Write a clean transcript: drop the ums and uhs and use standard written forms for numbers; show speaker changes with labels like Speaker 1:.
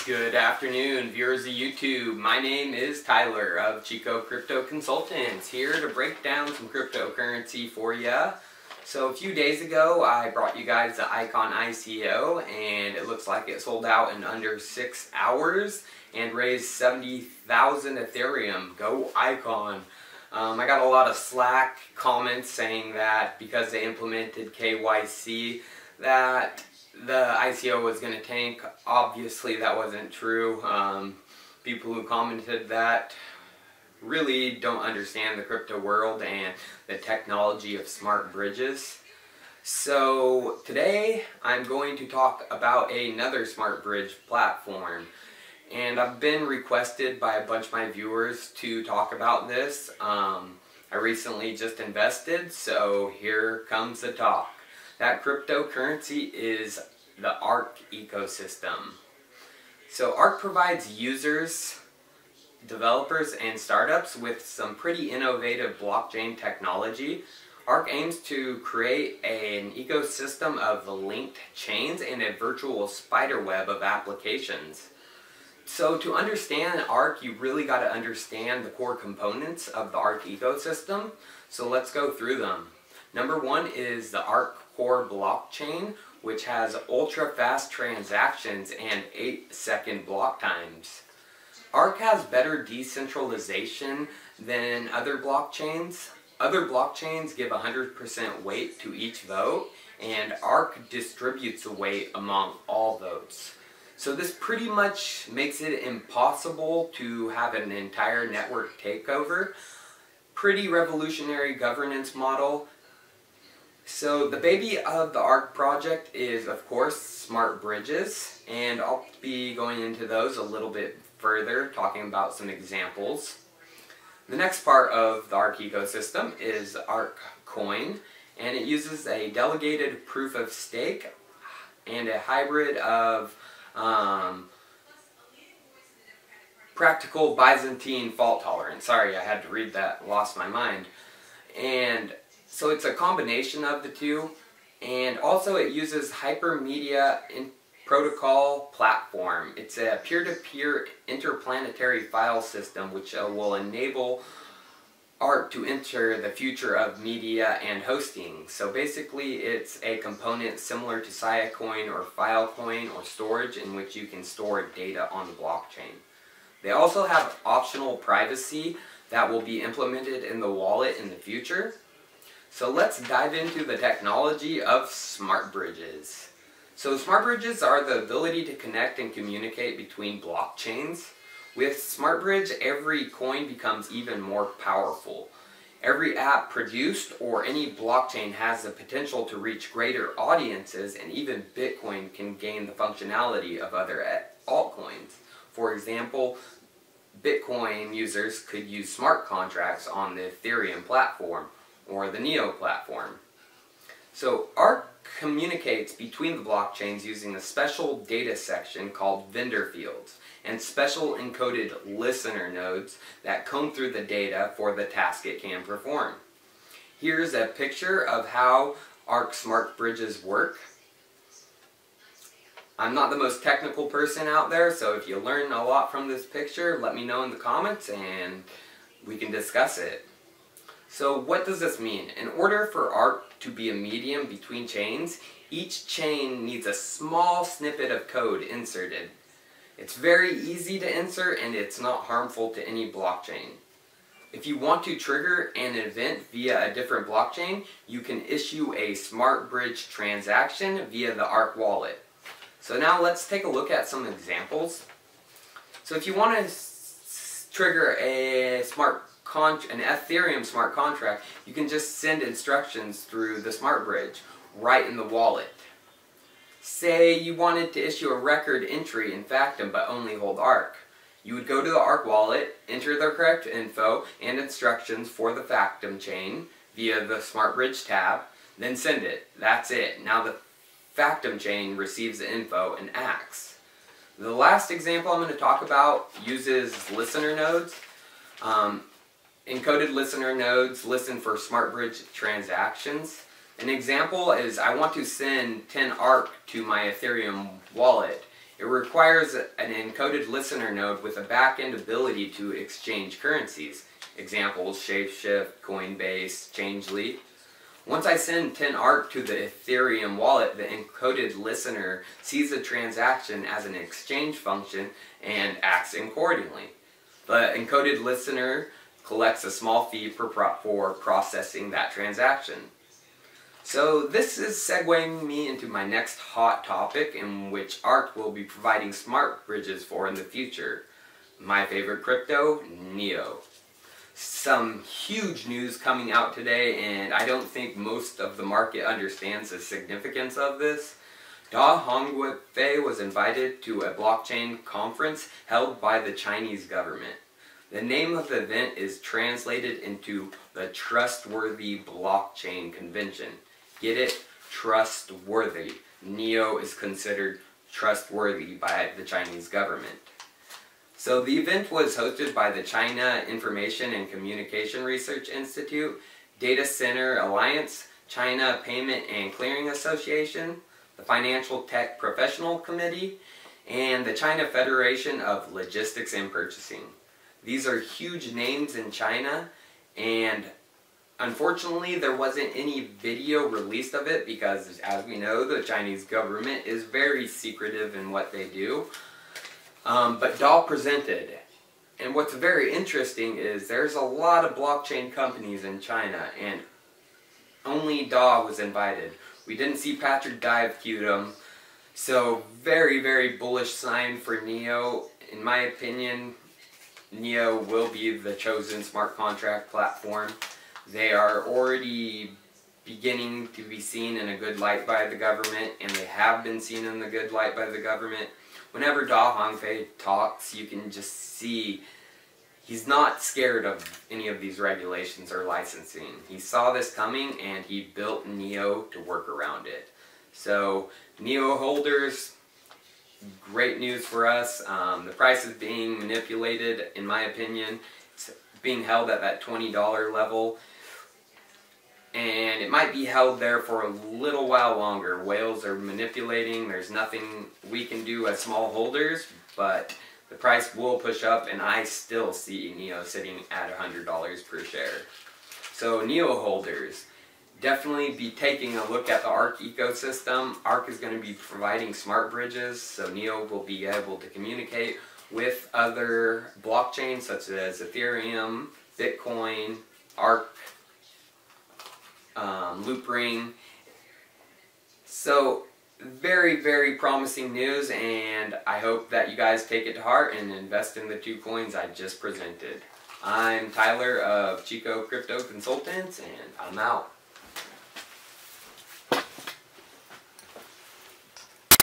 Speaker 1: Good afternoon, viewers of YouTube. My name is Tyler of Chico Crypto Consultants, here to break down some cryptocurrency for you. So a few days ago, I brought you guys the Icon ICO, and it looks like it sold out in under 6 hours and raised 70,000 Ethereum. Go Icon! I got a lot of Slack comments saying that because they implemented KYC that the ICO was going to tank. Obviously that wasn't true. People who commented that really don't understand the crypto world and the technology of smart bridges. So today I'm going to talk about another smart bridge platform, and I've been requested by a bunch of my viewers to talk about this. I recently just invested, so here comes the talk. That cryptocurrency is the ARK ecosystem. So ARK provides users, developers, and startups with some pretty innovative blockchain technology. ARK aims to create an ecosystem of linked chains and a virtual spider web of applications. So to understand ARK, you really got to understand the core components of the ARK ecosystem. So let's go through them. Number one is the ARK core blockchain, which has ultra-fast transactions and 8-second block times. ARK has better decentralization than other blockchains. Other blockchains give 100% weight to each vote, and ARK distributes the weight among all votes. So this pretty much makes it impossible to have an entire network takeover. Pretty revolutionary governance model. So the baby of the ARK project is, of course, smart bridges, and I'll be going into those a little bit further, talking about some examples. The next part of the ARK ecosystem is ARK Coin, and it uses a delegated proof of stake and a hybrid of practical Byzantine fault tolerance. Sorry, I had to read that, lost my mind. And so it's a combination of the two, and also it uses Hypermedia Protocol platform. It's a peer-to-peer interplanetary file system which will enable ARK to enter the future of media and hosting. So basically it's a component similar to Siacoin or Filecoin or storage, in which you can store data on the blockchain. They also have optional privacy that will be implemented in the wallet in the future. So let's dive into the technology of smart bridges. So smart bridges are the ability to connect and communicate between blockchains. With smart bridge, every coin becomes even more powerful. Every app produced or any blockchain has the potential to reach greater audiences, and even Bitcoin can gain the functionality of other altcoins. For example, Bitcoin users could use smart contracts on the Ethereum platform or the Neo platform. So ARK communicates between the blockchains using a special data section called vendor fields and special encoded listener nodes that comb through the data for the task it can perform. Here's a picture of how ARK smart bridges work. I'm not the most technical person out there, so if you learn a lot from this picture, let me know in the comments and we can discuss it. So what does this mean? In order for ARK to be a medium between chains, each chain needs a small snippet of code inserted. It's very easy to insert, and it's not harmful to any blockchain. If you want to trigger an event via a different blockchain, you can issue a smart bridge transaction via the ARK wallet. So now let's take a look at some examples. So if you want to trigger an Ethereum smart contract, you can just send instructions through the smart bridge right in the wallet. Say you wanted to issue a record entry in Factom but only hold ARK. You would go to the ARK wallet, enter the correct info and instructions for the Factom chain via the smart bridge tab, then send it. That's it. Now the Factom chain receives the info and acts. The last example I'm going to talk about uses listener nodes. Encoded listener nodes listen for smart bridge transactions. An example is I want to send 10 ARK to my Ethereum wallet, It requires an encoded listener node with a back-end ability to exchange currencies. Examples: Shapeshift, Coinbase, Changely. Once I send 10 ARK to the Ethereum wallet, the encoded listener sees the transaction as an exchange function and acts accordingly. The encoded listener collects a small fee for processing that transaction. So this is segueing me into my next hot topic, in which ARK will be providing smart bridges for in the future. My favorite crypto, NEO. Some huge news coming out today, and I don't think most of the market understands the significance of this. Hongfei was invited to a blockchain conference held by the Chinese government. The name of the event is translated into the Trustworthy Blockchain Convention. Get it? Trustworthy. NEO is considered trustworthy by the Chinese government. So the event was hosted by the China Information and Communication Research Institute, Data Center Alliance, China Payment and Clearing Association, the Financial Tech Professional Committee, and the China Federation of Logistics and Purchasing. These are huge names in China, and unfortunately there wasn't any video released of it because, as we know, the Chinese government is very secretive in what they do. But DAO presented, and what's very interesting is there's a lot of blockchain companies in China, and only DAO was invited. We didn't see Patrick dive cue them, so very, very bullish sign for NEO. In my opinion, NEO will be the chosen smart contract platform. They are already beginning to be seen in a good light by the government, and they have been seen in the good light by the government. Whenever Hongfei talks, you can just see he's not scared of any of these regulations or licensing. He saw this coming and he built NEO to work around it. So NEO holders, great news for us. The price is being manipulated, in my opinion. It's being held at that $20 level. And it might be held there for a little while longer. Whales are manipulating. There's nothing we can do as small holders, but the price will push up, and I still see NEO sitting at $100 per share. So NEO holders, definitely be taking a look at the ARK ecosystem. ARK is going to be providing smart bridges, so NEO will be able to communicate with other blockchains such as Ethereum, Bitcoin, ARK, Loopring. So very, very promising news, and I hope that you guys take it to heart and invest in the two coins I just presented. I'm Tyler of Chico Crypto Consultants, and I'm out.